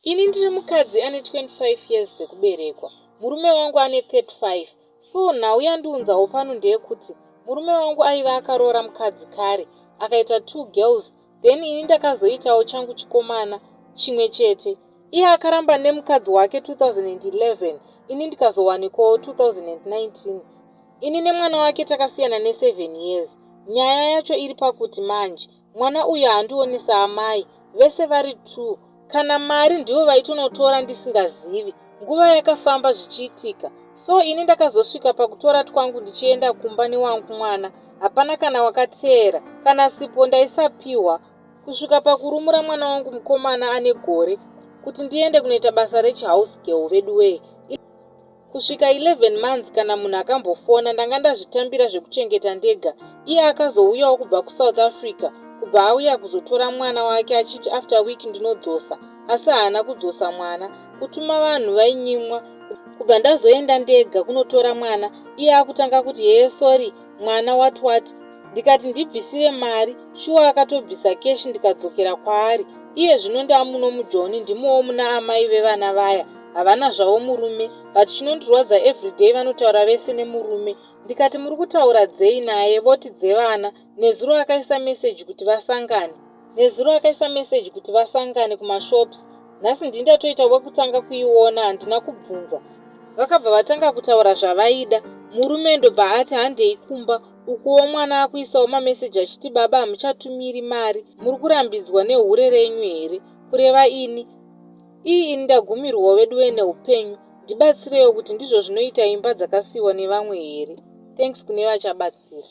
Ini ndiri mukadzi ane 25 years dzekuberekwa. Murume wangu ane 35. So nhau yandiunzawo pano ndeyekuti murume wangu aiva akaroora mukadzi kare, akaita 2 girls, then ini ndakazoitawo changu chikomana chimwe chete. Iye akaramba nemukadzi wake 2011, ini ndikazowanikwawo 2019. Ini nemwana wake takasiyana ne7 years. Nyaya yacho iri pakuti manje mwana uyu handionesa amai, vese vari 2. Kana mari ndivo vaitonotora ndisingazivi. Nguva yakafamba zvichiitika. So ini ndakazosvika pakutora twangu ndichienda kumba newangu mwana. Hapana kana wakateera, kana sipo ndaisapiwa. Kusvika pakurumura mwana wangu mukomana ane gore kuti ndiende kunoita basa rechihouse girl veduwe. Kusvika 11 months kana munhu akambofona ndanga ndazvitambira zvekuchengeta ndega. Iye akazouyawo kubva kuSouth Africa, kubva auya kuzotora mwana wake achiti after week ndinodzosa, asi haana kudzosa mwana. Kutuma vanhu vainyimwa. Kubva ndazoenda ndega kunotora mwana, iye akutanga kuti sorry mwana what. Ndikati ndibvisire mari, shuwa akatobvisa keshi ndikadzokera kwaari. Iye zvino ndamuno mujoni, ndimowo muna amai vevana vaya. Havana zvavo murume, but chinondirwadza everyday vanotaura vese nemurume. Ndikati muri kutaura dzei naye, voti dzevana. Nezuro akaisa message kuti vasangane kumashops. Nhasi ndindatoita wekutanga kuiona, handina kubvunza. Vakabva vatanga kutaura zvavaida. Murume ndobva ati handei kumba. Ukuwo mwana akuisawo mameseji achiti baba hamuchatumiri mari, muri kurambidzwa nehure renyu here? Kureva ini ndagumirwawo veduwe neupenyu. Ndibatsirewo kuti ndizvo zvinoita imba dzakasiyiwa nevamwe here? Thanks kune vachabatsira.